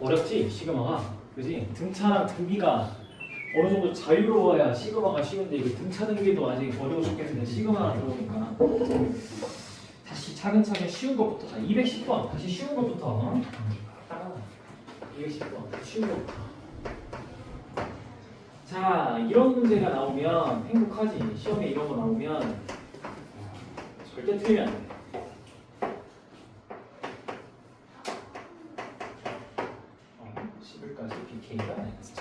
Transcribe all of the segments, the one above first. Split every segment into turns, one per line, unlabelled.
어렵지 시그마가, 그지? 등차랑 등비가 어느 정도 자유로워야 시그마가 쉬운데 이거 등차 등비도 아직 어려워 죽겠는데 시그마가 들어오니까 다시 차근차근 쉬운 것부터. 자, 210번 다시 쉬운 것부터 따라와. 210번 쉬운 것부터. 자, 이런 문제가 나오면 행복하지. 시험에 이런 거 나오면 절대 틀리면 안 돼. BK가 마이너스.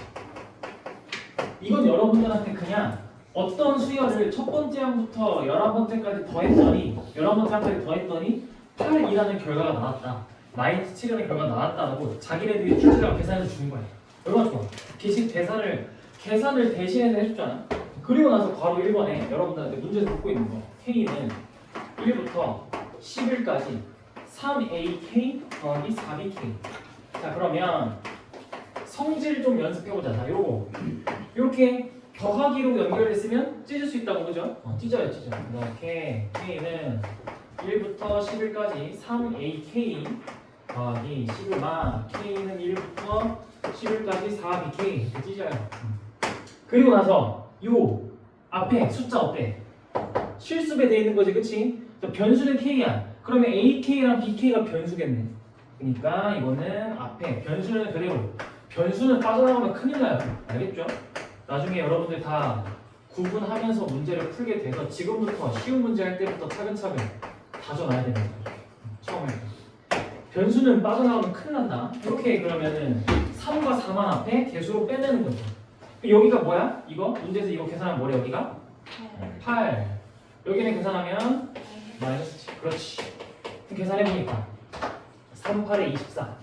이건 여러분들한테 그냥 어떤 수열을 첫 번째 항부터 11번째까지 더했더니 11번째까지 더했더니 8이라는 결과가 나왔다. 마이너스 7이라는 결과가 나왔다라고 자기네들이 출제라고 계산해서 주는 거야. 얼마나 좋아. 계산을 대신해서 해줬잖아. 그리고 나서 바로 1번에 여러분들한테 문제에서 묻고 있는 거. K는 1부터 11까지 3AK 더하기 4BK. 자, 그러면 성질 좀 연습해보자. 자, 요렇게 더하기로 연결했으면 찢을 수 있다고, 그죠? 찢어요. 이렇게 K는 1부터 11까지 3AK 더하기 시그마 K는 1부터 11까지 4BK 이렇게 찢어요. 그리고 나서 요 앞에 숫자 어때? 실수배 돼 있는 거지, 그치? 변수는 K야. 그러면 AK랑 BK가 변수겠네. 그러니까 이거는 앞에 변수는 그대로. 변수는 빠져나가면 큰일 나요. 알겠죠? 나중에 여러분들 다 구분하면서 문제를 풀게 돼서 지금부터 쉬운 문제 할 때부터 차근차근 다져놔야 됩니다. 처음에. 변수는 빠져나가면 큰일 난다. 이렇게 그러면은 3과 4만 앞에 개수로 빼내는 거죠. 여기가 뭐야? 이거? 문제에서 이거 계산하면 뭐래 여기가? 8. 여기는 계산하면 마이너스 7. 그렇지. 계산해보니까 3, 8에 24.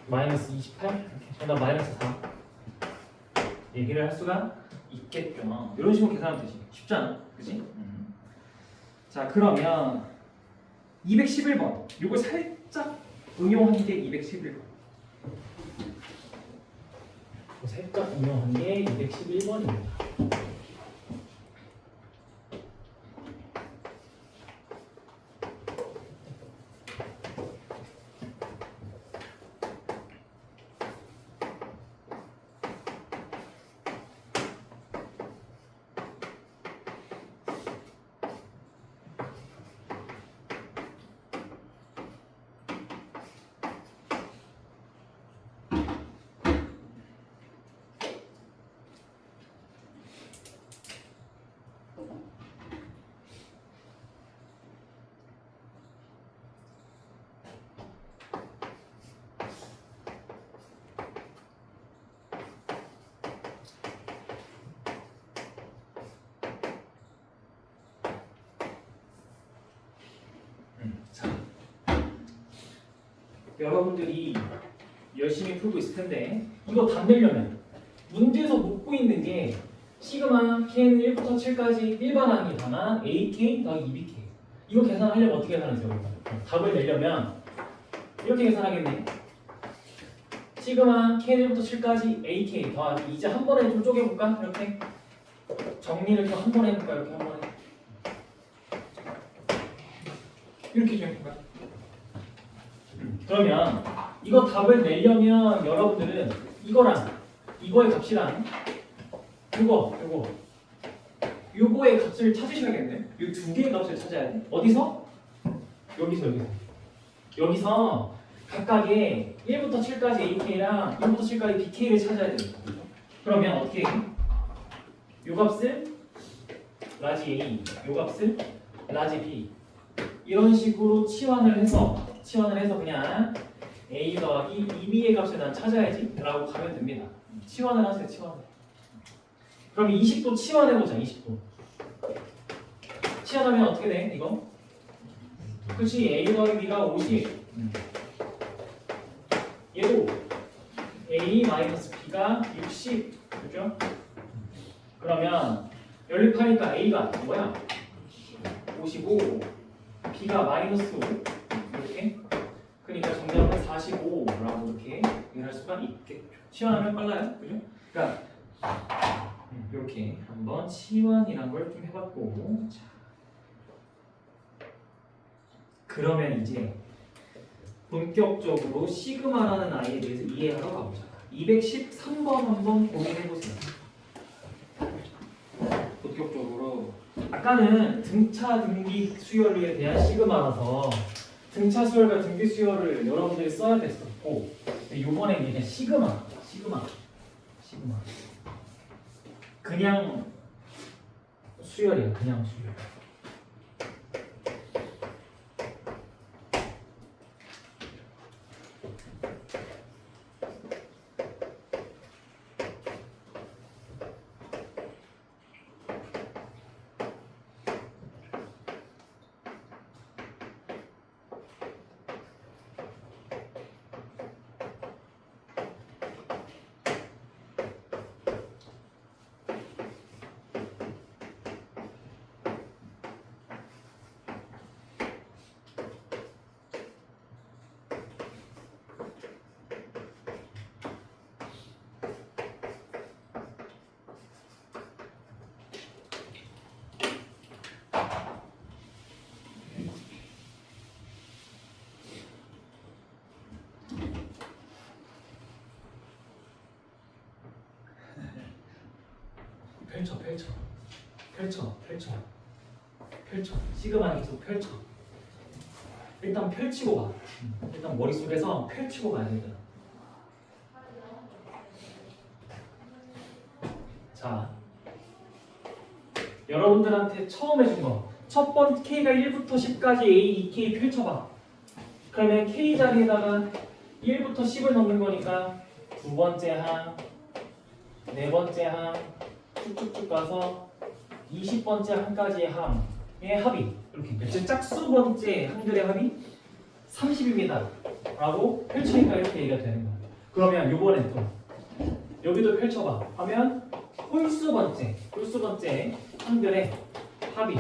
마이너스 28? 이렇게. 정답 마이너스 4. 얘기를 할 수가 있겠죠. 이런 식으로 계산하면 되지. 쉽지 않아? 그치? 자, 그러면 211번. 요거 살짝 응용한 게 211번. 살짝 응용한 게 211번입니다. 자, 여러분들이 열심히 풀고 있을 텐데 이거 답 내려면 문제에서 묻고 있는 게 시그마 K는 1부터 7까지 일반항이 다만 AK 더하기 2BK. 이거 계산하려면 어떻게 계산하세요? 답을 내려면 이렇게 계산하겠네. 시그마 K는 1부터 7까지 AK 더하기, 이제 한 번에 좀 쪼개볼까? 이렇게 정리를 좀 한 번에 해볼까? 이렇게 한 번에 이렇게 좀 해볼까? 그러면 이거 답을 내려면 여러분들은 이거랑 이거의 값이랑 요거의 값을 찾으셔야겠네. 이 두 개의 값을 찾아야 돼. 어디서? 여기서 각각의 1부터 7까지 AK랑 1부터 7까지 BK를 찾아야 됩니다. 그러면 어떻게 해? 요 값을 라지 A, 요 값을 라지 B, 이런 식으로 치환을 해서 그냥 A 더하기 2B의 값을 난 찾아야지 라고 가면 됩니다. 치환을 하세요. 치환을. 그럼 20도 치환해보자. 20도 치환하면 어떻게 돼? 이거? 그치? A 더하기 B가 50. 얘도 A 마이너스 B가 60. 그죠? 그러면 연립하니까 A가 뭐야? 55, B가 마이너스 5. 이렇게. 그러니까 정답은 45라고 이렇게 얘기할 수가 있겠죠. 치환하면 빨라요. 그죠? 그러니까 이렇게 한번 치환이란 걸 좀 해봤고, 자, 그러면 이제 본격적으로 시그마라는 아이에 대해서 이해하러 가보자. 213번 한번 고민해보세요. 본격적으로 아까는 등차 등기 수열에 대한 시그마라서 등차 수열과 등기 수열을 여러분들이 써야 됐었고 이번엔 그냥 시그마 그냥 수열이야. 그냥 수열. 펼쳐. 시그마는 계속 펼쳐. 일단 펼치고 가. 일단 머릿속에서 펼치고 가야 되잖아. 자, 여러분들한테 처음 해준 거. 첫 번째 K가 1부터 10까지 A, 2K 펼쳐봐. 그러면 K 자리에다가 1부터 10을 넣는 거니까 두 번째 항, 네 번째 항, 쭉쭉쭉 가서 20번째 항까지의 항의 합이 이렇게 즉 짝수 번째 항들의 합이 30입니다 라고 펼치니까 이렇게 얘기가 되는 거야. 그러면 요번엔 또 여기도 펼쳐봐 하면 홀수 번째 항들의 합이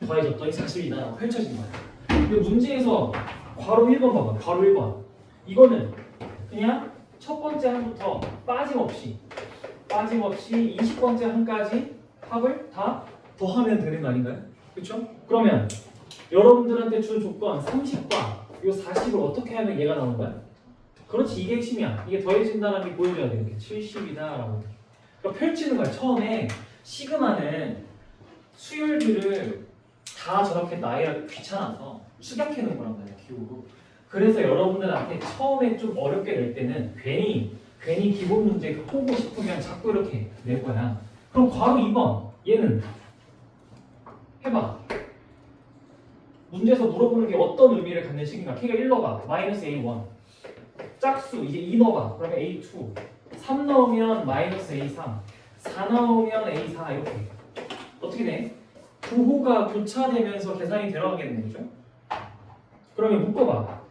더해졌더니 40이다 펼쳐진 거야. 근데 문제에서 괄호 1번 봐봐. 괄호 1번 이거는 그냥 첫 번째 항부터 빠짐없이 20번째 항까지 합을 다 더하면 되는 거 아닌가요? 그렇죠? 그러면 여러분들한테 준 조건 30과 이 40을 어떻게 하면 얘가 나오는 거야? 그렇지, 이게 핵심이야. 이게 더해진다는 게 보여줘야 돼. 이렇게 70이다 라고. 그러니까 펼치는 거야. 처음에 시그마는 수열들을 다 저렇게 나열하기 귀찮아서 축약해 놓은 거란 말이야. 기호로. 그래서 여러분들한테 처음에 좀 어렵게 낼 때는 괜히 기본 문제 보고 싶으면 자꾸 이렇게 낼 거야. 그럼 괄호 2번 얘는 해봐. 문제에서 물어보는 게 어떤 의미를 갖는 식인가? K가 1 넣어봐. 마이너스 A1 짝수 이제 2 넣어봐. 그러면 A2 3 넣으면 마이너스 A3 4 넣으면 A4 이렇게 어떻게 돼? 부호가 교차되면서 계산이 들어가겠네. 그죠? 그러면 묶어봐.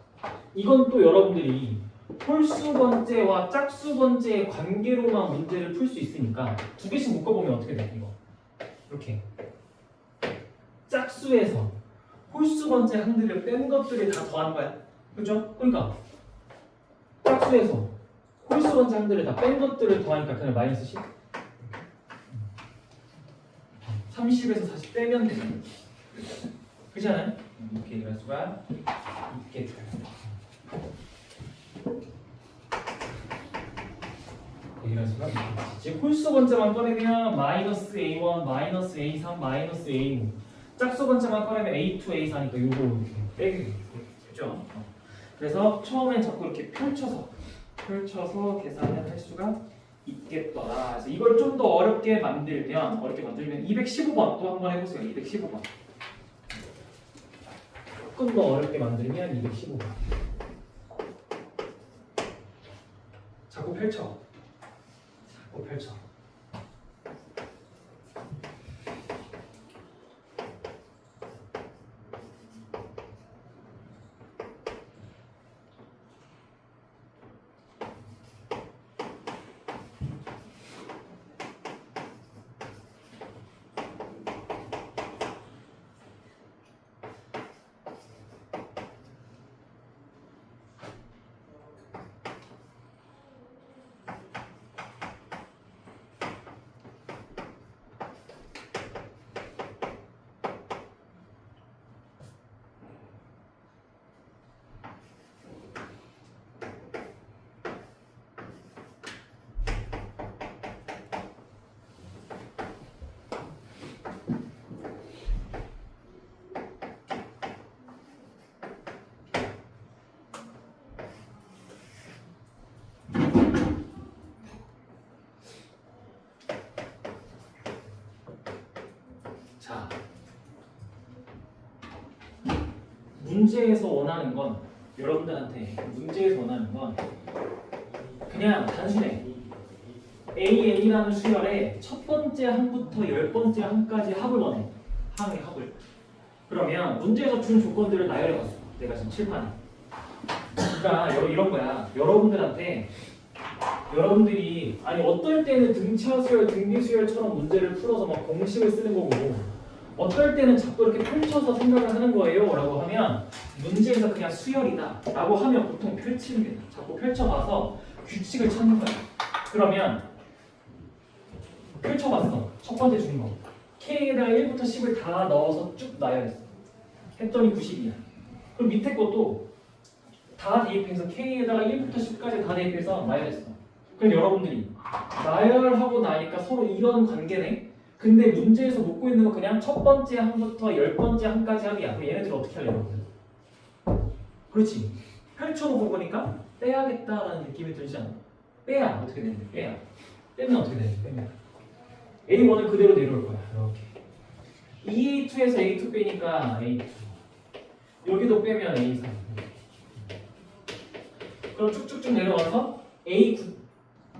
이건 또 여러분들이 홀수 번째와 짝수 번째의 관계로만 문제를 풀 수 있으니까 두 개씩 묶어보면 어떻게 돼? 이거 이렇게 짝수에서 홀수 번째 항들을 뺀 것들이 다 더한 거야. 그죠? 그러니까 짝수에서 홀수 번째 항들을 다 뺀 것들을 더하니까 그냥 마이너스 10 30에서 40 빼면 돼. 그렇잖아요? 이렇게 이럴 수가 있게 돼요. 이럴 수가 있겠지. 즉 홀수 번째만 꺼내면 마이너스 A1, 마이너스 A3, 마이너스 A5 짝수 번째만 꺼내면 A2, A4니까 요거 이렇게 빼게 되죠. 그죠? 그래서 처음엔 자꾸 이렇게 펼쳐서 계산을 할 수가 있겠더라. 그래서 이걸 좀 더 어렵게 만들면 215번 또 한번 해보세요. 215번 조금 더 어렵게 만들면 215번 자꾸 펼쳐. 문제에서 원하는 건 여러분들한테 문제에서 원하는 건 그냥 단순해. AA라는 수열의 첫 번째 항부터 열 번째 항까지 합을 원해. 항의 합을. 그러면 문제에서 준 조건들을 나열해봤어. 내가 지금 칠판에. 그러니까 이런 거야. 여러분들이 아니 어떨 때는 등차 수열, 등비 수열처럼 문제를 풀어서 막 공식을 쓰는 거고 어떨 때는 자꾸 이렇게 펼쳐서 생각을 하는 거예요 라고 하면 문제에서 그냥 수열이다 라고 하면 보통 펼치는 게 자꾸 펼쳐봐서 규칙을 찾는 거야. 그러면 펼쳐봤어. 첫 번째 주는 거. K에다가 1부터 10을 다 넣어서 쭉 나열했어. 했더니 90이야. 그럼 밑에 것도 다 대입해서 K에다가 1부터 10까지 다 대입해서 나열했어. 그럼 여러분들이 나열하고 나니까 서로 이런 관계네? 근데 문제에서 묻고 있는 거 그냥 첫 번째 항부터 열 번째 항까지 합이야. 그럼 얘네들 어떻게 할래? 그렇지. 펼쳐놓고 보니까 빼야겠다라는 느낌이 들지 않아? 빼야 어떻게 되는데? 빼야. 빼면 어떻게 되는데? 빼면. A1은 그대로 내려올 거야. 이렇게. A2에서 A2 빼니까 A2. 여기도 빼면 A3. 그럼 쭉쭉쭉 내려와서 A9,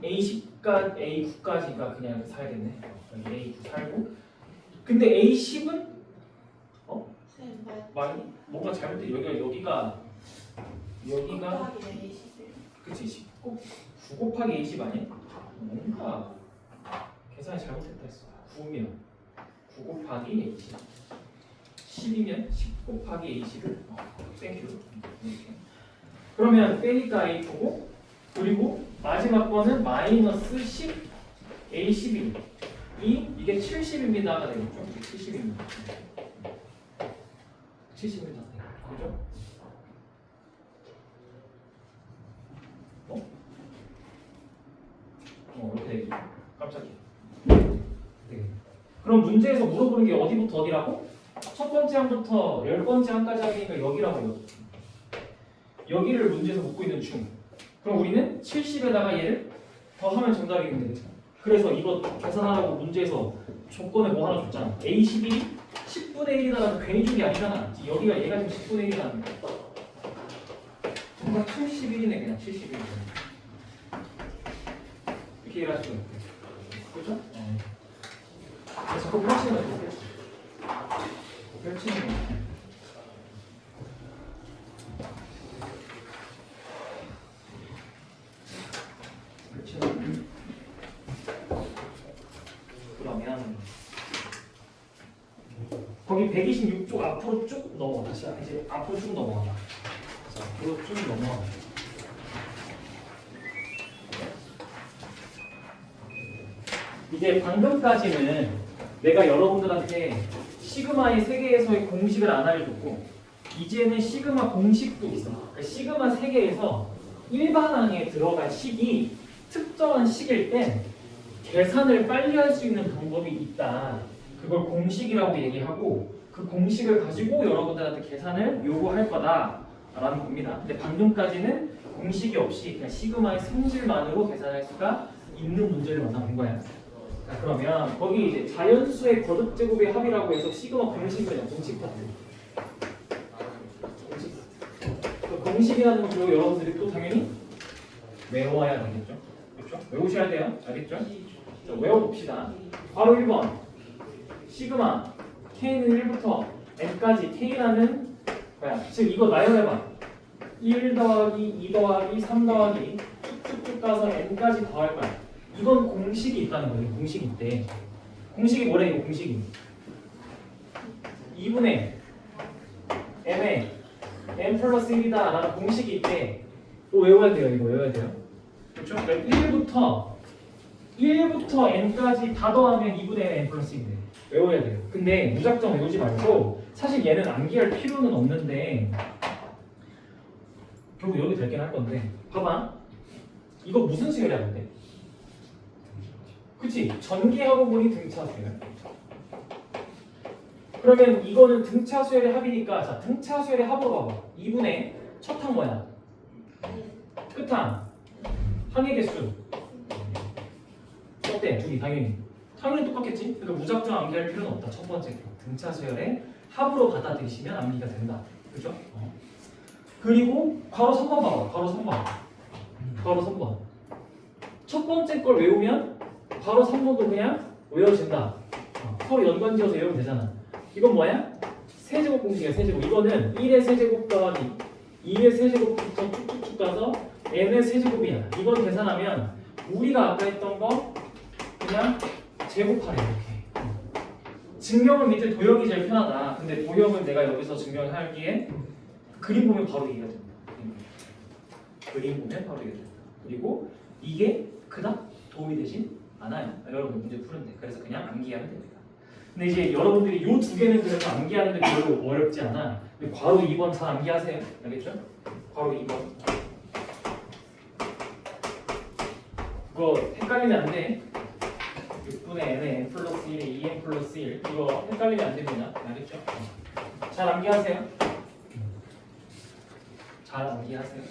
A10까지, A9까지가 그냥 살겠네. 여기 A9 살고. 근데 A10은 많이 뭔가 잘못돼. 여기가 그치 9 곱하기 A10 아니야? 뭔가 계산이 잘못했다 했어. 9면 9 곱하기 A10 10이면 10 곱하기 A10을 땡큐. 그러면 빼니까 A9고 그리고 마지막 거는 마이너스 10 A11 이게 70입니다가 되겠죠? 70입니다. 70입니다. 그죠? 이렇게 되겠죠? 깜짝이야. 네. 그럼 문제에서 물어보는 게 어디부터 어디라고? 첫 번째 항부터 열 번째 항까지 하니까 여기라고요. 여기를 문제에서 묻고 있는 중. 그럼 우리는 70에다가 얘를 더하면 정답이겠네. 그래서 이거 계산하라고 문제에서 조건에 뭐 하나 줬잖아. A11이 10분의 1이다라는 괜히 준 게 아니잖아. 여기가 얘가 지금 10분의 1이라는 거야. 정말 71이네 그냥 71. 이렇게 이해할 수가 있고. 그렇죠? 자꾸 펼치는 거예요. 펼치는 거예요. 그러면 거기 126쪽 앞으로 쭉 넘어가. 다시 이제 앞으로 쭉 넘어가. 자, 앞으로 쭉 넘어가. 이제 방금까지는 내가 여러분들한테 시그마의 세계에서의 공식을 안 알려줬고 이제는 시그마 공식도 있어. 그러니까 시그마 세계에서 일반항에 들어갈 식이 특정한 식일 땐 계산을 빨리 할 수 있는 방법이 있다. 그걸 공식이라고 얘기하고 그 공식을 가지고 여러분들한테 계산을 요구할 거다라는 겁니다. 근데 방금까지는 공식이 없이 그냥 시그마의 성질만으로 계산할 수가 있는 문제를 만나본 거야. 자, 그러면 거기 이제 자연수의 거듭 제곱의 합이라고 해서 시그마 공식이에요. 공식 파트. 그 공식이라는 걸 그리고 여러분들이 또 당연히 외워야 되겠죠. 그렇죠? 외우셔야 돼요. 알겠죠? 자, 외워봅시다. 바로 1번. 시그마 K는 1부터 N까지 K라는 뭐야? 지금 이거 나열해봐. 1 더하기 2 더하기 3 더하기 쭉쭉쭉 가서 N까지 더할 거야. 이건 공식이 있다는 거예요. 공식이 있대. 공식이 뭐래? 이거 공식이 2분의 M에 N 플러스 1이다 라는 공식이 있대. 이거 외워야 돼요. 이거 외워야 돼요. 그렇죠? 그러니까 1부터 N까지 다 더하면 2분의 N 플러스 1이래. 외워야 돼요. 근데 무작정 외우지 말고 사실 얘는 암기할 필요는 없는데 결국 여기 될긴 할 건데 봐봐. 이거 무슨 수열이야 근데? 그치? 전개하고 보니 등차 수열. 그러면 이거는 등차 수열의 합이니까 자 등차 수열의 합으로 봐봐. 2분의 첫 항 뭐야? 끝항. 항의 개수. 어때? 둘이 당연히 똑같겠지? 그러니까 무작정 암기할 필요는 없다. 첫 번째 등차 수열의 합으로 받아들이시면 암기가 된다. 그죠? 그리고 괄호 3번 봐봐. 괄호 3번. 괄호 3번. 첫 번째 걸 외우면 괄호 3번도 그냥 외워진다. 서로 연관지어서 외우면 되잖아. 이건 뭐야? 세제곱 공식이야. 세제곱. 이거는 1의 세제곱 더하기 2의 세제곱부터 쭉쭉쭉 가서 n의 세제곱이야. 이걸 계산하면 우리가 아까 했던 거 그냥 제곱하래 이렇게. 증명은 밑에 도형이 제일 편하다. 근데 도형을 내가 여기서 증명하기에 그림 보면 바로 이해가 됩니다. 그림 보면 바로 이해가 됩니다. 그리고 이게 그닥 도움이 되진 않아요. 여러분 문제 푸는데. 그래서 그냥 암기하면 됩니다. 근데 이제 여러분들이 이 두 개는 그래서 암기하는데 별로 어렵지 않아. 근데 괄호 2번 잘 암기하세요. 알겠죠? 괄호 2번. 그거 헷갈리면 안 돼. 6분의 n에 n 플러스 1에 2n 플러스 1 이거 헷갈리면 안 됩니다. 알겠죠? 잘 암기하세요. 잘 암기하세요.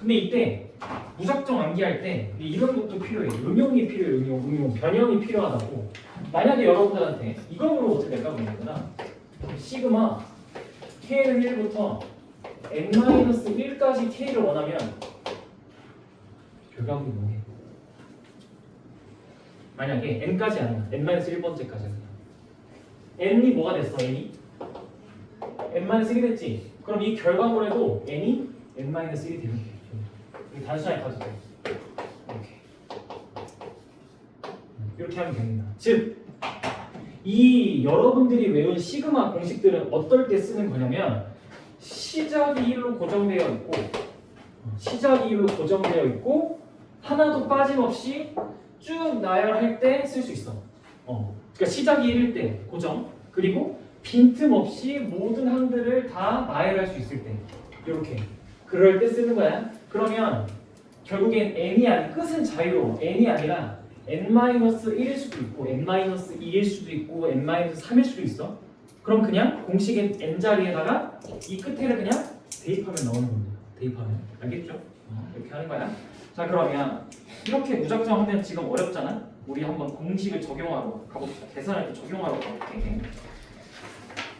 근데 이때 무작정 암기할 때 이런 것도 필요해. 응용이 필요해. 응용. 변형이 필요하다고. 만약에 여러분들한테 이거로 어떻게 될까 보니까 시그마 k는 1부터 n-1까지 k를 원하면 결과물이 뭐해? 만약에 n까지 아니야. n-1번째까지 n이 뭐가 됐어? n이? n-1이 됐지? 그럼 이 결과물에도 n이 n-1이 되는 게 단순하게 가도 돼. 이렇게 하면 됩니다. 즉, 이 여러분들이 외운 시그마 공식들은 어떨 때 쓰는 거냐면 시작이 1로 고정되어 있고 하나도 빠짐없이 쭉 나열할 때 쓸 수 있어. 그러니까 시작이 1일 때 고정, 그리고 빈틈없이 모든 항들을 다 나열할 수 있을 때 이렇게 그럴 때 쓰는 거야. 그러면 결국엔 n이 아니 끝은 자유로워. n이 아니라 n-1일 수도 있고 n-2일 수도 있고 n-3일 수도 있어. 그럼 그냥 공식의 n 자리에다가 이 끝에를 그냥 대입하면 나오는 겁니다. 대입하면. 알겠죠? 이렇게 하는 거야. 자, 그러면 이렇게 무작정 하면 지금 어렵잖아. 우리 한번 공식을 적용하러 가봅시다. 계산할 때 적용하러 가볼게.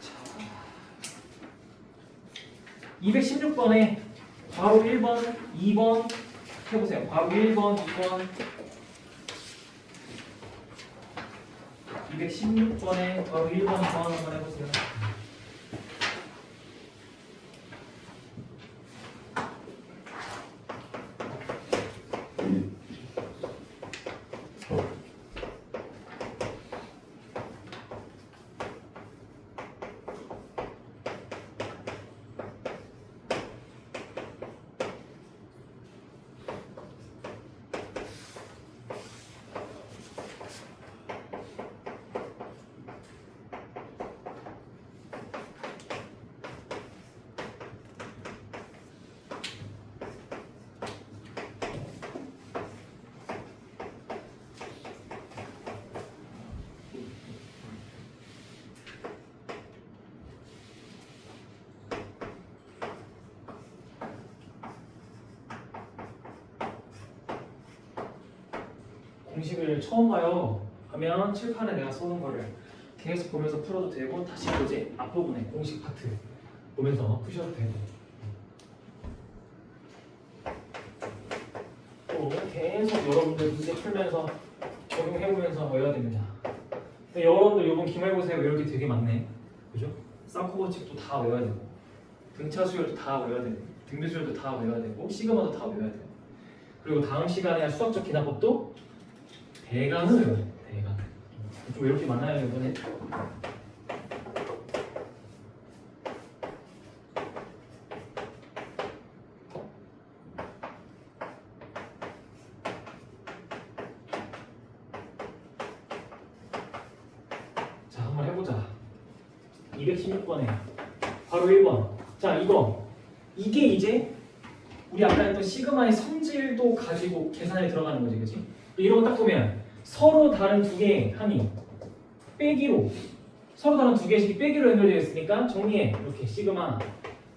자, 216번에 바로 1번, 2번 해보세요. 바로 1번, 2번 216번에 바로 1번, 2번 한번 해보세요. 공식을 처음 봐요 하면 칠판에 내가 써놓은 거를 계속 보면서 풀어도 되고 다시 또 이제 앞부분에 공식 파트 보면서 푸셔도 되고 또 계속 여러분들 문제 풀면서 적용해보면서 외워야 됩니다. 근데 여러분들 요번 기말고사 외울 게 되게 많네. 그죠? 쌍코버 책도 다 외워야 되고 등차 수열도 다 외워야 되고 등비 수열도 다 외워야 되고 시그마도 다 외워야 되고 그리고 다음 시간에 수학적 기납법도 대강을 외워야 돼. 대강. 좀 이렇게 많아요 이번에. 자, 한번 해보자. 216번에 바로 1번. 자, 이게 이제 우리 아까 했던 시그마의 성질도 가지고 계산에 들어가는 거지, 그치? 이런 거 딱 보면 서로 다른 두 개의 항이 빼기로 서로 다른 두 개씩이 빼기로 연결되어 있으니까 정리해. 이렇게 시그마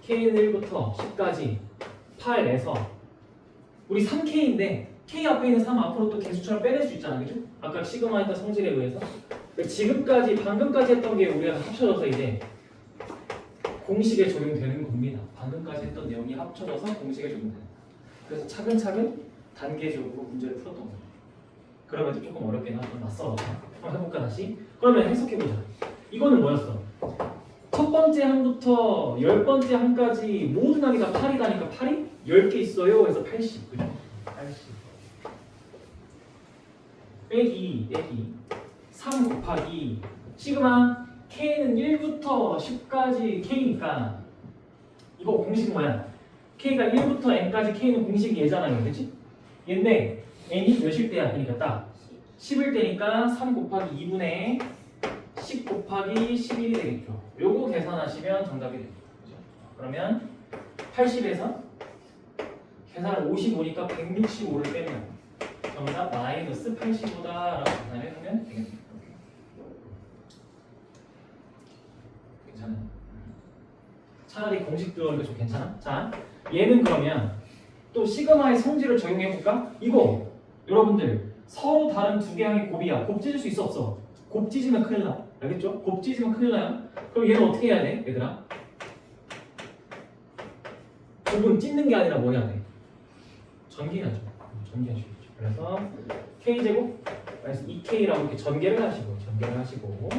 K는 1부터 10까지 8에서 우리 3K인데 K 앞에 있는 3 앞으로 또 개수처럼 빼낼 수 있잖아, 그죠? 아까 시그마 했던 성질에 의해서 지금까지 방금까지 했던 게 우리가 합쳐져서 이제 공식에 적용되는 겁니다. 방금까지 했던 내용이 합쳐져서 공식에 적용되는 거예요. 그래서 차근차근 단계적으로 문제를 풀었던 거예요. 그러면 조금 어렵긴 하지만 낯설어. 한번 해볼까 다시? 그러면 해석해보자. 이거는 뭐였어? 첫 번째 항부터 10번째 항까지 모든 항이 다 8이다니까 8이 10개 있어요. 그래서 80. 그죠? 80. 빼기 3 곱하기 시그마 K는 1부터 10까지 K니까 이거 공식 뭐야? K가 1부터 N까지 K는 공식이 얘잖아요. 그치? 얘인데 N이 몇일 때야? 그러니까 딱 10일 때니까 3 곱하기 2분의 10 곱하기 11이 되겠죠. 요거 계산하시면 정답이 됩니다. 그죠? 그러면 80에서 계산을 55니까 165를 빼면 정답 마이너스 85다라고 계산을 하면 되겠습니다. 괜찮아요? 차라리 공식 들어오니까 좀 괜찮아? 자, 얘는 그러면 또 시그마의 성질을 적용해볼까? 이거 여러분들 서로 다른 두 개의 항의 곱이야. 곱 찢을 수 있어 없어? 곱 찢으면 큰일 나. 알겠죠? 곱 찢으면 큰일 나요. 그럼 얘는 어떻게 해야 돼? 얘들아 곱은 찢는 게 아니라 뭐 해야 돼? 전개해야죠. 전개하시겠죠. 그래서 K제곱 마이너스 2K라고 이렇게 전개를 하시고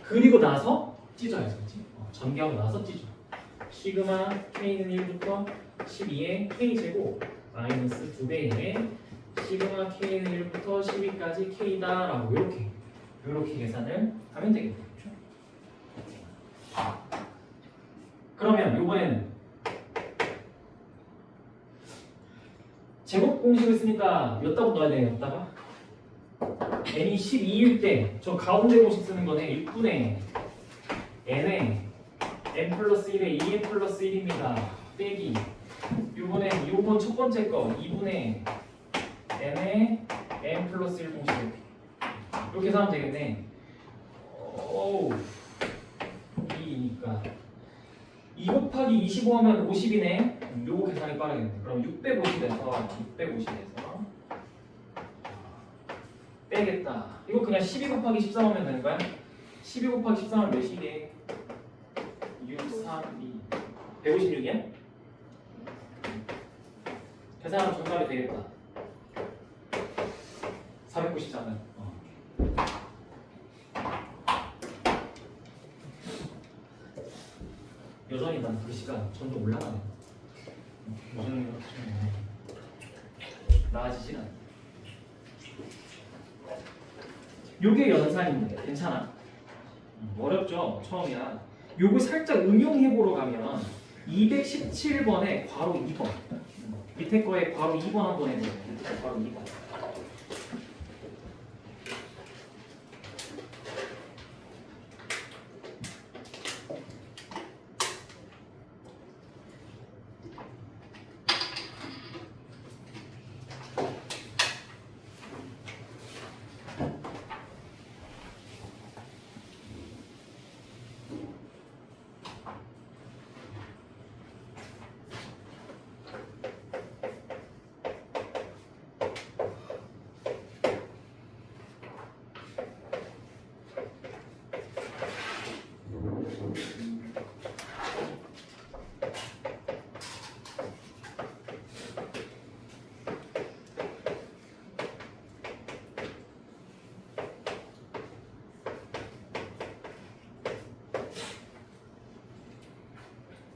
그리고 나서 찢어야지. 그치? 전개하고 나서 찢어. 시그마 K는 1부터 12에 K제곱 마이너스 2배에 시그마 K는 1부터 12까지 K다라고 이렇게 계산을 하면 되겠죠. 그러면 이번에는 제곱 공식을 쓰니까 몇 답을 넣어야 돼요? 여기다가 n이 12일 때 저 가운데 공식 쓰는 거네. 6분의 n에 n 플러스 1에 2n 플러스 1입니다. 빼기 요번 첫 번째 거 2분의 n에 n 플러스 1 공식 이렇게 계산하면 되겠네. 오우 2니까 2 곱하기 25 하면 50이네. 요거 계산이 빠르겠네. 그럼 650에서 빼겠다. 이거 그냥 12 곱하기 13 하면 되는 거야? 12 곱하기 13 하면 몇이게? 6, 3, 2 156이야? 계산하면 정답이 되겠다. 493은 여전히 난 글씨가 점점 올라가네. 여전히 나아지질 않아. 요게 연산인데 괜찮아? 어렵죠? 처음이야. 요거 살짝 응용해보러 가면 217번에 괄호 2번 밑에 거에 괄호 2번 한번 해보세요. 괄호 2번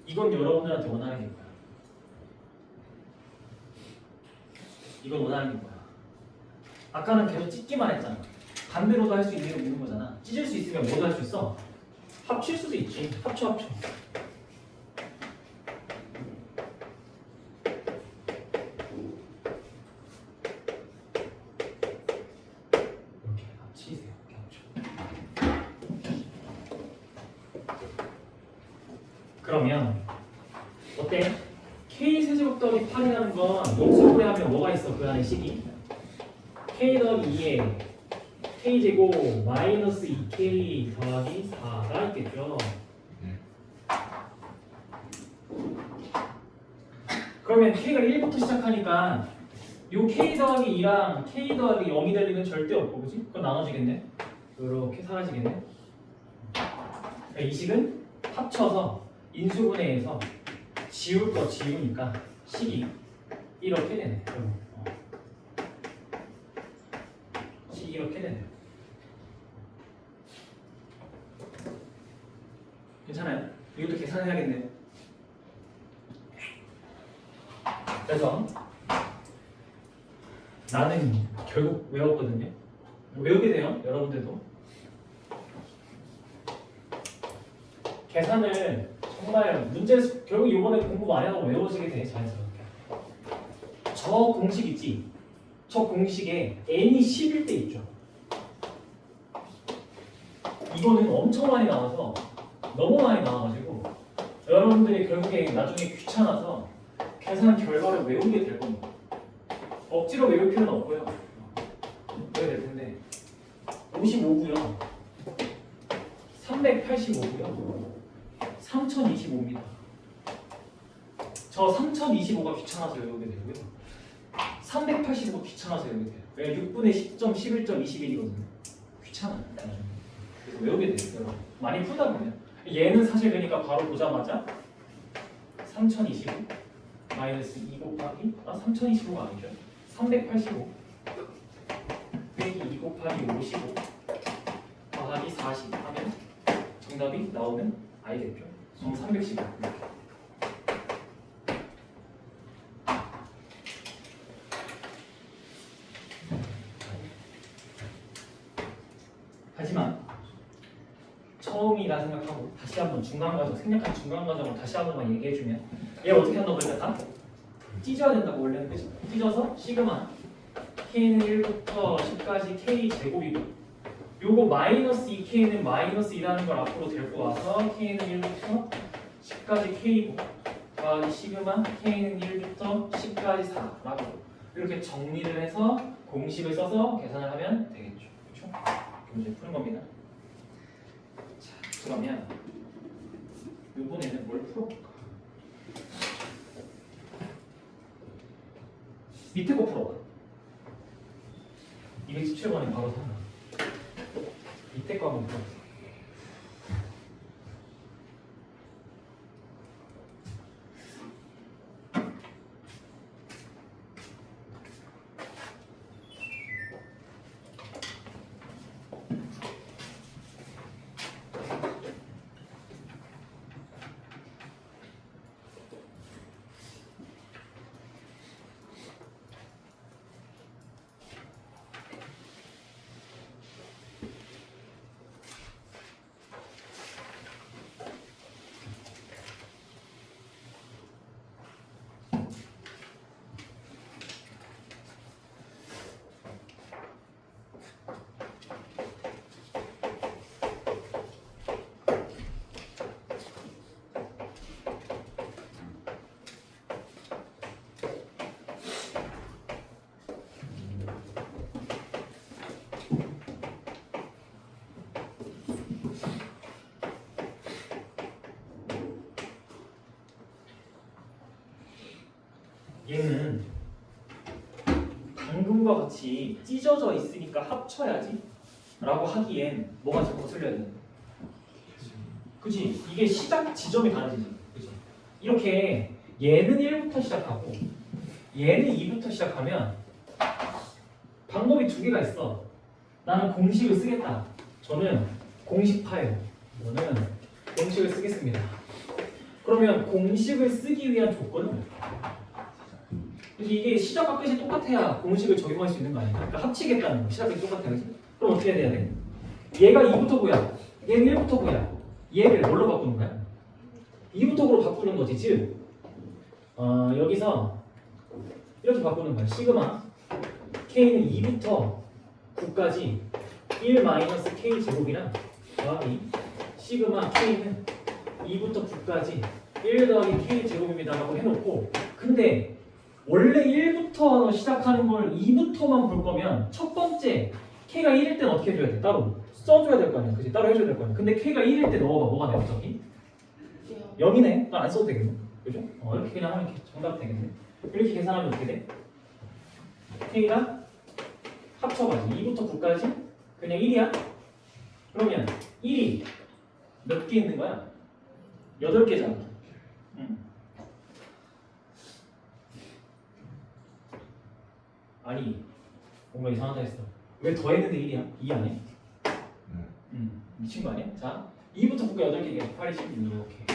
이건 여러분들한테 원하는 게 뭐야? 이건 원하는 게 뭐야? 아까는 계속 찢기만 했잖아. 반대로도 할 수 있는 거잖아. 찢을 수 있으면 뭐도 할 수 있어? 합칠 수도 있지. 합쳐. 이렇게 합치세요. 그러면 어때? K 세제곱 더하기 8이라는 건 인수분해 하면 뭐가 있어? 그 안에 식이 K 더하기 2에 K제곱 마이너스 2K 더하기 4가 있겠죠. 그러면 K가 1부터 시작하니까 요 K 더하기 2랑 K 더하기 0이 될 리는 절대 없고 그치? 그건 나눠지겠네. 이렇게 사라지겠네. 이 식은 합쳐서 인수분해에서 지울 거 지우니까 식이 이렇게 되네. 식이 이렇게 되네요. 괜찮아요? 이것도 계산해야겠네요. 그래서 나는 결국 외웠거든요. 외우게 돼요, 여러분들도. 계산을 정말 문제 결국 이번에 공부 많이 하고 외워지게 돼, 자연스럽게. 저 공식 있지? 저 공식에 n이 10일 때 있죠. 이거는 엄청 많이 나와서 너무 많이 나와가지고 여러분들이 결국에 나중에 귀찮아서 계산 결과를 외우게 될 겁니다. 억지로 외울 필요는 없고요. 외워야 될 텐데 55고요. 385고요. 3025입니다. 저 3025가 귀찮아서 외우게 되고요. 385가 귀찮아서 외우게 돼요. 왜 6분의 10점, 11점, 21이거든요. 귀찮아요. 그래서 외우게 돼요. 여러분. 많이 풀다 보면. 얘는 사실 그러니까 바로 보자마자 3025 마이너스 2 곱하기 3025가 아니죠. 385 빼기 2 곱하기 55 더하기 40 하면 정답이 나오는 아이겠죠. 315 이렇게. 하지만 처음이라 생각하고 다시 한번 중간 과정, 생략한 중간 과정을 다시 한 번만 얘기해주면 얘 어떻게 한다고 그랬다? 찢어야 된다고 원래는, 그치? 찢어서 시그마 k는 1부터 10까지 k 제곱이고 요거 마이너스 2k는 마이너스 2라는 걸 앞으로 데리고 와서 k는 1부터 10까지 k고 더하기 시그마 k는 1부터 10까지 4라고 이렇게 정리를 해서 공식을 써서 계산을 하면 되겠죠. 그렇죠? 문제 푸는 겁니다. 자, 그러면 이번에는 뭘 풀어볼까? 밑에 거 풀어봐. 217번이 바로 3. 밑에 거 한번 풀어보세요. 얘는 방금과 같이 찢어져 있으니까 합쳐야지 라고 하기엔 뭐가 더 거슬려야 되는 거야? 그치? 이게 시작 지점이 다르지. 그치? 이렇게 얘는 1부터 시작하고 얘는 2부터 시작하면 방법이 두 개가 있어. 나는 공식을 쓰겠다. 저는 공식파예요. 저는 공식을 쓰겠습니다. 그러면 공식을 쓰기 위한 조건은 이게 시작과 끝이 똑같아야 공식을 적용할 수 있는 거 아니야? 그러니까 합치겠다는 거. 시작이 똑같아, 그렇지? 그럼 어떻게 해야 돼? 얘가 2부터 9야. 얘는 1부터 9야. 얘를 뭘로 바꾸는 거야? 2부터 9로 바꾸는 거지, 즉 여기서 이렇게 바꾸는 거야. 시그마 k는 2부터 9까지 1 마이너스 k 제곱이랑 더하기 시그마 k는 2부터 9까지 1 더하기 k 제곱입니다 라고 해놓고, 근데 원래 1부터 시작하는 걸 2부터만 볼 거면 첫 번째 k가 1일 때는 어떻게 해줘야 돼? 따로 써줘야 될 거 아니야, 그치? 따로 해줘야 될 거 아니야. 근데 k가 1일 때 넣어봐. 뭐가 돼요, 저기? 0이네? 안 써도 되겠네, 그죠? 이렇게 그냥 하면 정답 되겠네. 이렇게 계산하면 어떻게 돼? k가 합쳐가지고 2부터 9까지 그냥 1이야? 그러면 1이 몇 개 있는 거야? 8개잖아. 아니 뭔가 이상하다 했어. 왜 더했는데 1이야? 2 아니야? 미친 거 아니야? 자 2부터 볼까 8개 8, 16 이렇게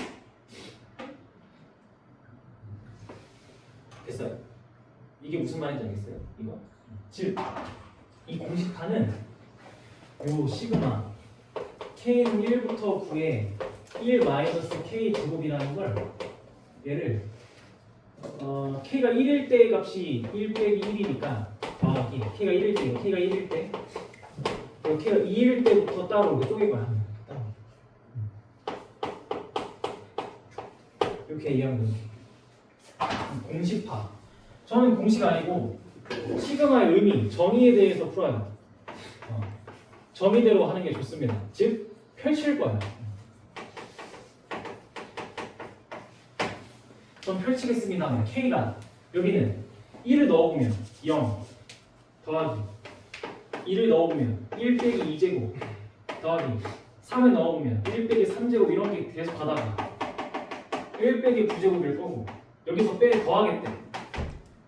됐어요. 이게 무슨 말인지 알겠어요? 이거 즉 이 공식판은 요 시그마 k는 1부터 9에 1 마이너스 k 제곱이라는 걸 얘를 k가 1일 때의 값이 1 빼기 1이니까 더하기 k가 1일 때 k가 1일 때 k가 2일 때부터 따로 쪼개 거야. 이렇게 이해하면 됩니다. 공식파. 저는 공식 아니고 시그마의 의미, 정의에 대해서 풀어요. 정의대로 하는 게 좋습니다. 즉 펼칠 거예요. 전 펼치겠습니다. K가 여기는 1을 넣어보면 0 더하기 1을 넣어보면 1 빼기 2제곱 더하기 3을 넣어보면 1 빼기 3제곱 이런 게 계속 가다가 1 빼기 9제곱일 거고 여기서 더하겠대.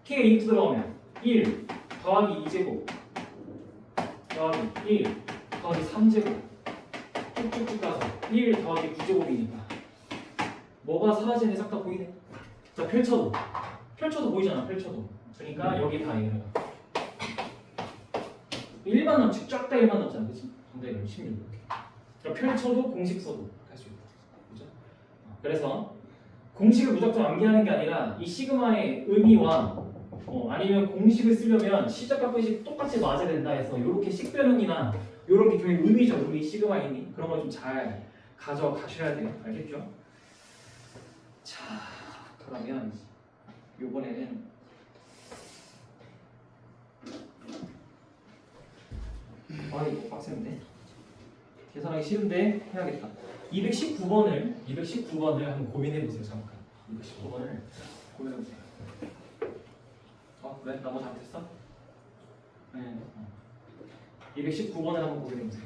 K가 2부터 들어가면 1 더하기 2제곱 더하기 1 더하기 3제곱 쭉쭉쭉 가서 1 더하기 9제곱이니까 뭐가 사라지는 싹 다 보이네. 자 펼쳐도 보이잖아. 펼쳐도 그러니까 여기 다 이래요. 1만 남치 쫙 다 1만 남잖아. 그치? 근데 16 이렇게. 그러니까 펼쳐도 공식 써도 할 수 있다. 그죠? 그래서 공식을 무조건 암기하는 게 아니라 이 시그마의 의미와 아니면 공식을 쓰려면 시작과 끝이 똑같이 맞아야 된다 해서 이렇게 식별형이나 이런 게 굉장히 의미죠. 의미 시그마 의미 그런 걸 좀 잘 가져가셔야 돼요. 알겠죠? 자 그러면 이번에는 이거 빡센데 계산하기 쉬운데 해야겠다. 219번을 한번 고민해 보세요. 잠깐 219번을 고민해 보세요. 그래? 나 뭐 잘못했어? 네. 219번을 한번 고민해 보세요.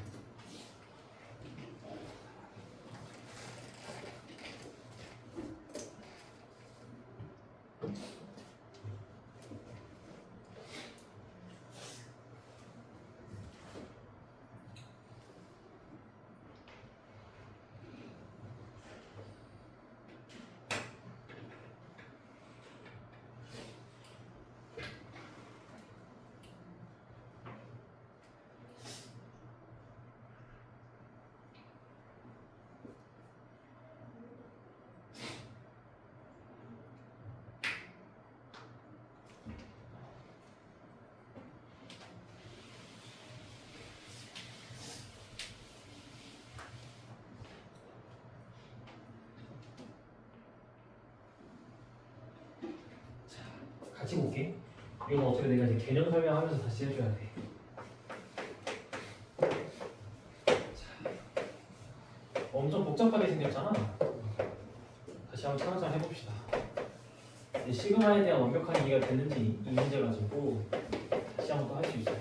같이 볼게. 이건 어떻게 내가 이제 개념 설명하면서 다시 해줘야 돼. 자, 엄청 복잡하게 생겼잖아. 다시 한번 차근차근 해봅시다. 시그마에 대한 완벽한 이해가 됐는지 이 문제 가지고 다시 한번 더 할 수 있어요.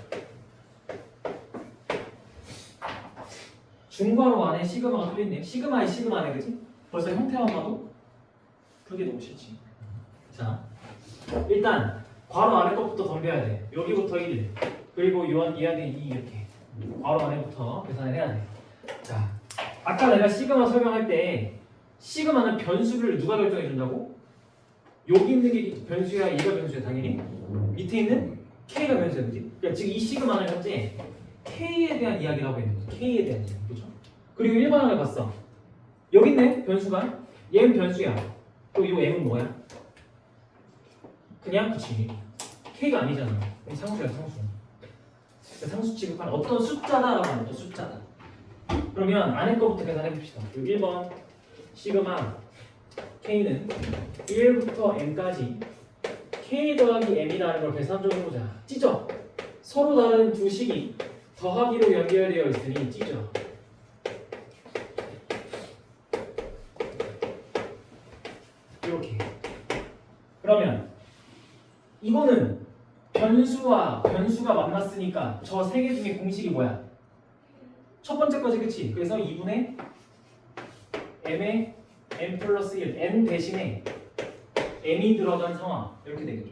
중괄호 안에 시그마가 뚫려있네. 시그마의 시그마네, 그치? 벌써 형태만 봐도 그게 너무 싫지. 자. 일단 괄호 안에 것부터 덤벼야 돼. 여기부터 1 그리고 이하기 2 이렇게 괄호 안에부터 계산을 해야 돼. 자, 아까 내가 시그마 설명할 때 시그마는 변수를 누가 결정해 준다고? 여기 있는 게 변수야, 얘가 변수야 당연히. 밑에 있는 k가 변수야, 그지? 그러니까 지금 이 시그마는 현재 k에 대한 이야기를 하고 있는 거야. k에 대한 이야기, 그죠? 그리고 일반항을 봤어. 여기 있네 변수가. 얘는 변수야. 또 이 m은 뭐야? 그냥 그치 K가 아니잖아. 그럼 상수야 상수. 상수 취급하는 어떤 숫자다라고 하는 어떤 숫자다. 그러면 안에 거부터 계산해 봅시다. 1번 시그마 K는 1부터 M까지 K 더하기 M이라는 걸 계산적으로 해보자. 찢어. 서로 다른 두 식이 더하기로 연결되어 있으니 찢어. 이렇게. 그러면 이거는 변수와 변수가 만났으니까 저 세 개 중에 공식이 뭐야? 첫 번째 거지, 그치? 그래서 2분의 m의 n 플러스 1 n 대신에 n이 들어간 상황 이렇게 되겠죠.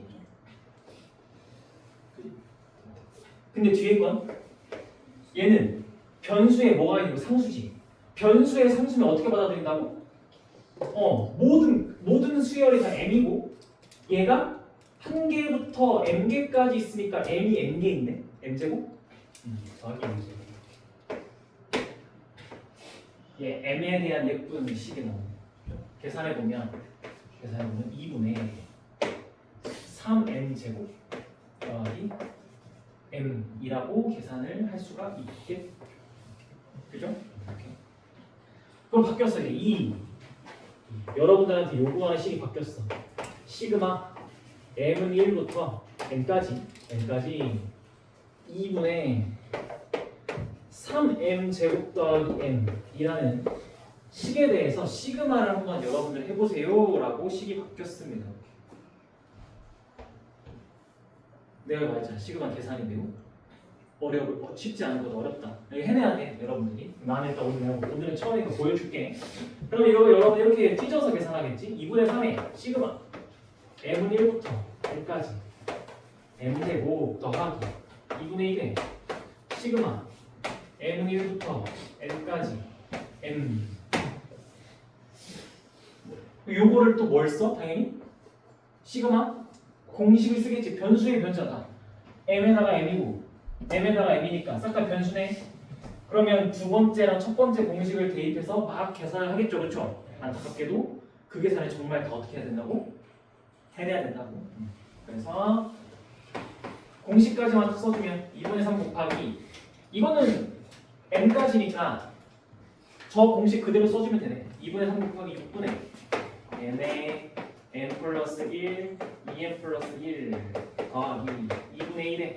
그치? 근데 뒤에 건 얘는 변수에 뭐가 있는 거 상수지. 변수의 상수는 어떻게 받아들인다고? 모든 수열이 다 m이고 얘가 한 개부터 m개까지 있으니까 m이 n개인데 m제곱? 더하기 m제곱. 예, m에 대한 예쁜 식이 나오네. 계산해보면 2분의 3m 제곱 더하기 m이라고 계산을 할 수가 있겠죠. 그죠? 이렇게. 그럼 바뀌었어요. 여러분들한테 요구하는 식이 바뀌었어. 시그마 m은 1부터 n까지 2분의 3m 제곱 더하기 m이라는 식에 대해서 시그마를 한번 여러분들 해보세요 라고 식이 바뀌었습니다. 내가 말했잖아. 시그마 계산이 매우 쉽지 않은 건 어렵다. 이거 해내야 돼 여러분들이. 나는 일단 오늘은 처음에 이거 보여줄게. 그럼 이거 여러분 이렇게 찢어서 계산하겠지. 2분의 3의 시그마 m은 1부터 n까지 m제곱 더하기 2분의 1의 시그마 m은 1부터 n까지 m. 요거를 또 뭘 써? 당연히 시그마 공식을 쓰겠지. 변수의 변자다. m에다가 m이고 m에다가 m이니까 싹 다 변수네. 그러면 두 번째랑 첫 번째 공식을 대입해서 막 계산을 하겠죠. 그렇죠? 안타깝게도 그 계산을 정말 다 어떻게 해야 된다고? 해내야 된다고. 그래서 공식까지만 딱 써주면 2분의 3 곱하기 이거는 n까지니까 저 공식 그대로 써주면 되네. 2분의 3 곱하기 6분의 n에 n 플러스 1 2n 플러스 1 더하기 2분의 1에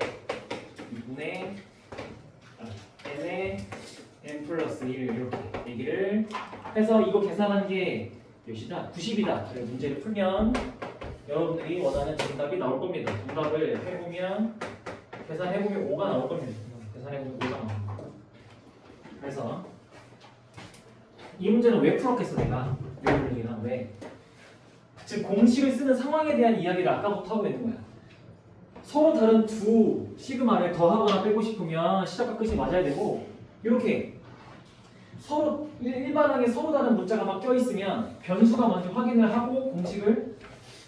2분의 n에 n 플러스 1 이렇게 얘기를 해서 이거 계산한 게 몇이다? 90이다. 문제를 풀면 여러분들이 원하는 정답이 나올 겁니다. 정답을 해보면 계산해보면 5가 나올 겁니다. 계산해보면 5가 나옵니다. 그래서 이 문제는 왜 풀었겠어 내가? 왜? 즉 공식을 쓰는 상황에 대한 이야기를 아까부터 하고 있는 거야. 서로 다른 두 시그마를 더하거나 빼고 싶으면 시작과 끝이 맞아야 되고 이렇게 서로 일반하게 서로 다른 문자가 막 껴있으면 변수가 먼저 확인을 하고 공식을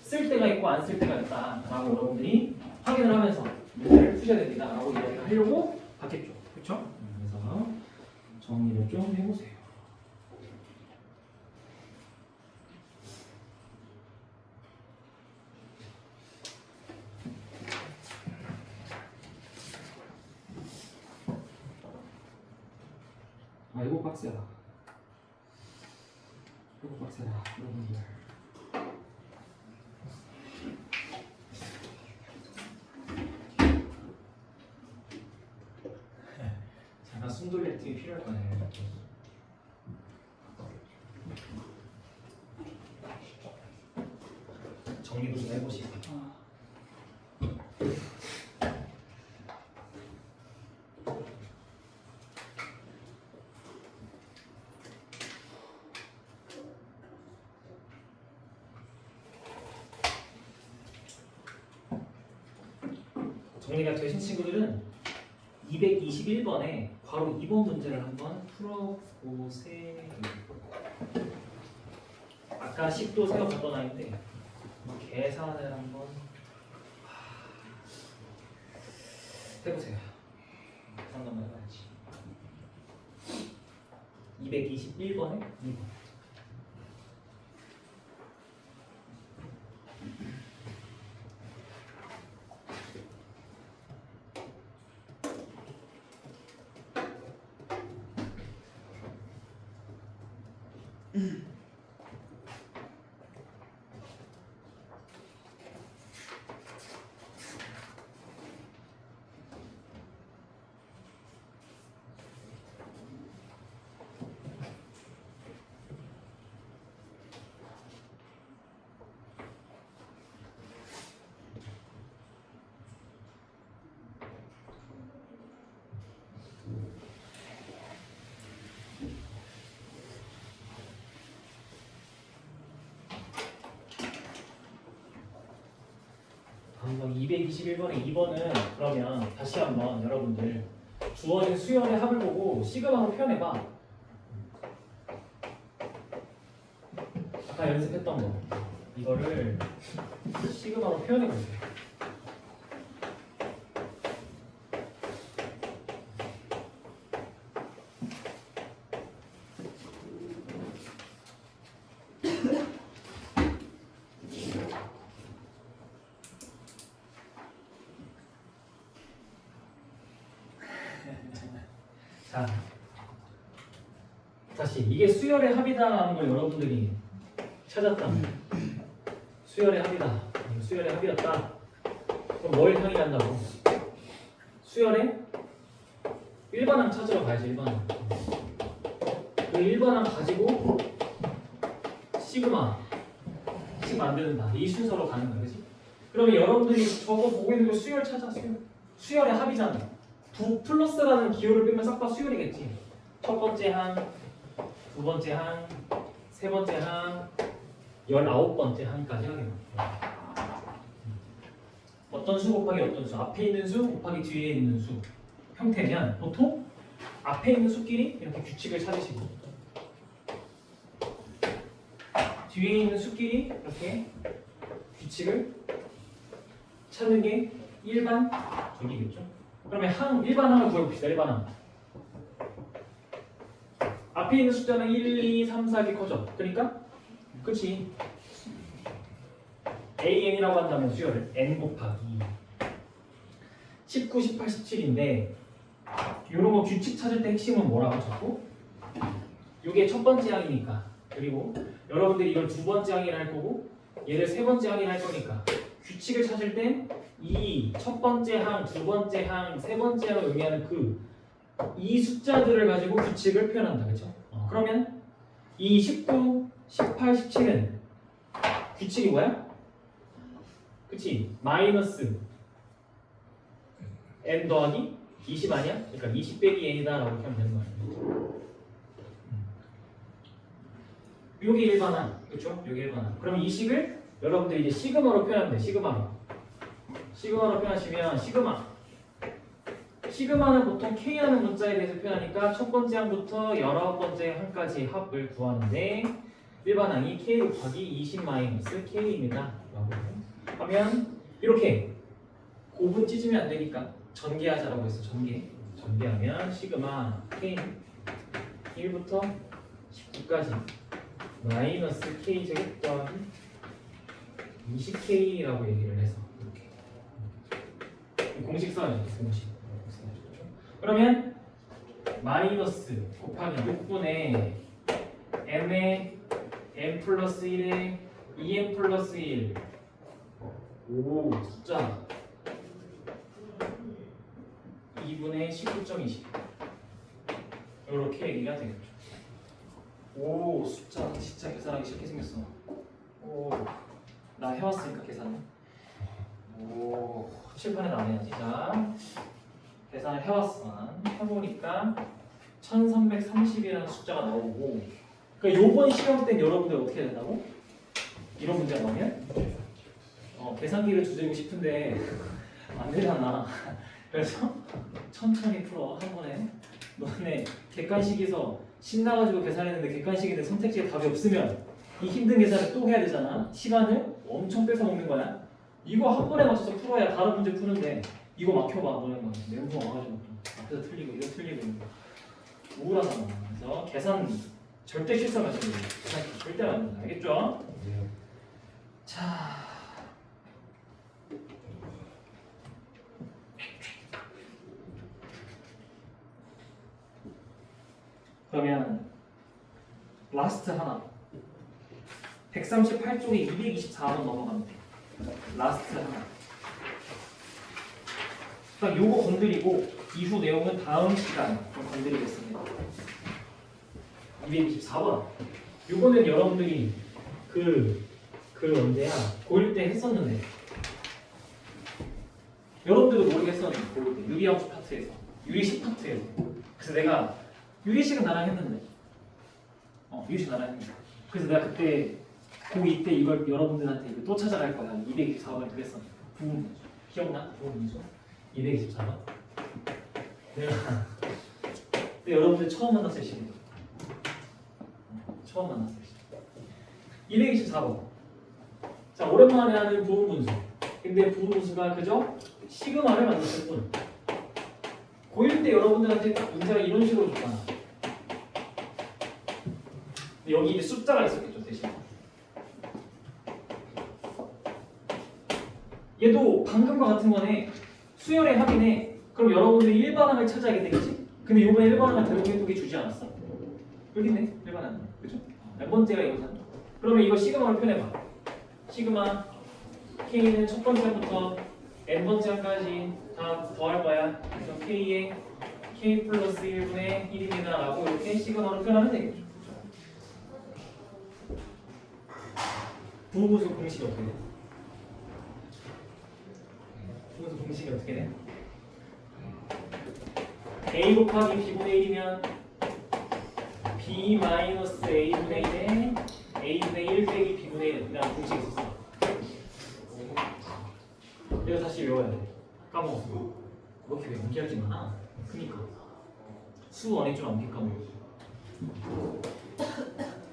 쓸 때가 있고 안 쓸 때가 있다라고 여러분들이 확인을 하면서 문제를 푸셔야 됩니다라고 이야기를 하려고 받겠죠. 그렇죠? 그래서 정리를 좀 해보세요. 이거 빡세다. 여러분들. 잠깐 숨 돌릴 틈이 필요할 거네. 정리도 좀 해보시고. 정리가 되신 친구들은 221번에 바로 2번 문제를 한번 풀어보세요. 아까 식도 생각했던 아이인데 계산을 한번 해보세요. 계산 한번 해봐야지. 221번에 2번. 221번에 2번은 그러면 다시 한번 여러분들 주어진 수열의 합을 보고 시그마로 표현해봐. 아까 연습했던 거 이거를 시그마로 표현해보세요. 자, 다시 이게 수열의 합이다라는 걸 여러분들이 찾았다면 수열의 합이다. 수열의 합이었다. 그럼 뭘 향이 간다고? 수열의 일반항 찾으러 가야지. 일반항. 그 일반항 가지고 시그마씩 만드는다. 이 순서로 가는 거야, 그렇지? 그러면 여러분들이 저거 보고 있는 거 수열 찾아. 수열의 합이잖아. 부 플러스라는 기호를 빼면 싹 다 수열이겠지. 첫 번째 항, 두 번째 항, 세 번째 항, 19번째 항까지 하겠네. 어떤 수 곱하기 어떤 수, 앞에 있는 수 곱하기 뒤에 있는 수 형태면 보통 앞에 있는 수끼리 이렇게 규칙을 찾으시고 뒤에 있는 수끼리 이렇게 규칙을 찾는 게 일반적이겠죠. 그러면 일반항을 구해봅시다. 일반항. 앞에 있는 숫자는 1, 2, 3, 4이 커져. 그러니까 그치? AN이라고 한다면 수열을 N 곱하기 19, 18, 17인데 이런 거 규칙 찾을 때 핵심은 뭐라고 찾고? 이게 첫 번째 항이니까. 그리고 여러분들이 이걸 두 번째 항이라 할 거고 얘를 세 번째 항이라 할 거니까 규칙을 찾을 땐 이 첫 번째 항, 두 번째 항, 세 번째 항을 의미하는 이 숫자들을 가지고 규칙을 표현한다. 그렇죠? 그러면 이 19, 18, 17은 규칙이 뭐야? 그치? 마이너스 n 더하기 20 아니야? 그러니까 20 빼기 n이다 라고 하면 되는 거야. 요게 일반항. 그쵸? 요게 일반항. 그럼 이 식을 여러분들이 이제 시그마로 표현하면 돼. 시그마로 표현하시면 시그마는 보통 K라는 문자에 대해서 표현하니까 첫 번째 항부터 19번째 항까지 합을 구하는데 일반항이 K 곱하기 20 마이너스 K입니다. 라고 하면 이렇게 곱은 찢으면 안 되니까 전개하자라고 했어. 전개하면 시그마 K 1부터 19까지 마이너스 K 제곱 더하기 20K라고 얘기를 해서 이렇게 공식 써야죠. 공식. 그러면 마이너스 곱하기 6분의 m의 m 플러스 1에 2m 플러스 1 오 숫자 2분의 19.20 이렇게 얘기가 되겠죠. 오 숫자 진짜 계산하기 쉽게 생겼어. 오 나 해왔으니까 계산. 오 칠판에 나와야지. 자 계산을 해왔어. 해보니까 1330이라는 숫자가 나오고 그러니까 요번 시험 때 여러분들 어떻게 해야 된다고? 이런 문제가 나오면 계산기를 두드리고 싶은데 안 되잖아. 그래서 천천히 풀어. 한 번에 너네 객관식에서 신나가지고 계산했는데 객관식인데 선택지에 답이 없으면 이 힘든 계산을 또 해야 되잖아. 시간을 엄청 뺏어 먹는 거야. 이거 한 번에 맞춰서 풀어야 다른 문제 푸는데 이거 막혀봐. 너네가 멘붕 와가지고 앞에서 틀리고 이거 틀리고 우울하잖아. 그래서 계산 절대 실수하면 안 돼. 계산 절대 안 된다. 알겠죠?
네.
자. 그러면 라스트 하나 138쪽에 224번 넘어가면 돼. 라스트 하나 딱 요거 건드리고 이후 내용은 다음 시간에 좀 건드리겠습니다. 224번 요거는 여러분들이 그 언제야? 고1 때 했었는데 여러분들도 모르겠었는데 고1 때 유리함수 파트에서 유리식 파트에서 그래서 내가 유리식은 나랑 했는데 유리식 나랑 했는데 그래서 내가 그때 고2 때 이걸 여러분들한테 이거 또 찾아갈 거야. 224번을 그랬었는데 부분 기억나? 부분수 224번. 내가 여러분들 처음 만났을 시간. 처음 만났을 시간. 224번. 자, 오랜만에 하는 부분분수. 근데 부분분수가 그저 시그마를 만들었을 뿐. 고1 때 여러분들한테 딱 문제가 이런 식으로 줬잖아. 근데 여기 이제 숫자가 있었겠죠, 대신. 얘도 방금과 같은 거네. 수열의 합이네. 그럼 여러분들이 일반항을 찾아야 되겠지? 근데 이번에 일반항을 대동해독이 주지 않았어. 여기 있네, 일반항. 그죠? 몇 번째가 이거잖아. 그러면 이거 시그마로 표현해봐. 시그마 K는 첫 번째부터 n번째까지 다 더할 거야. 그래서 K에 K 플러스 1분의 1입니다 라고 이렇게 시그마로 표현하면 되겠죠. 부호분수 공식이 어떻게 돼? 부호분수 공식이 어떻게 돼? A 곱하기 B분의 1이면 B 마이너스 A분의 1에 A분의 1 빼기 B분의 1 이라는 공식이 있었어. 이거 다시 외워야 돼. 까먹었어. 그렇게 왜 암기하지 마. 그니까 수원이 좀 암기 까먹어.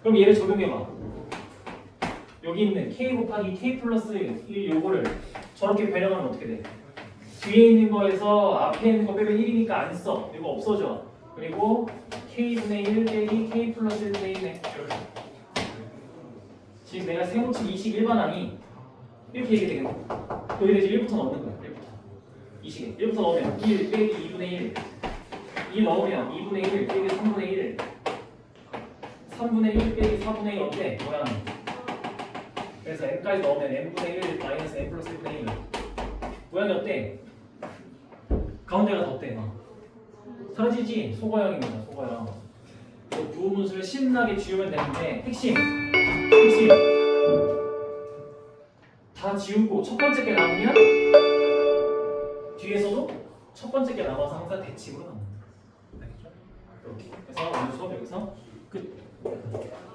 그럼 얘를 적용해봐. 여기 있는 K 곱하기 K 플러스 1 요거를 저렇게 변형하면 어떻게 돼? 뒤에 있는 거에서 앞에 있는 거 빼면 1이니까 안 써. 이거 없어져. 그리고 K분의 1 빼기 K 플러스 1분의 1네. 이렇게. 지금 내가 세모치 21반항이 이렇게 얘기 되겠네. 여기 대신 1부터 넣는 거야. 1부터. 이 시계. 1부터 넣으면 1 빼기 2분의 1. 2 넣으면 2분의 1 빼기 3분의 1. 3분의 1 빼기 4분의 1 어때? 모양이. 그래서 n까지 넣으면 n분의 1 마이너스 n 플러스 1분의 1. 모양이 어때? 가운데가 더 어때? 사라지지? 소거형입니다. 소거형. 부호분수를 신나게 지우면 되는데 핵심 다 지우고 첫 번째 게 남으면 뒤에서도 첫 번째 게 남아서 항상 대칭으로 남는다. 알겠죠? 이렇게. 그래서 오늘 수업 여기서 끝.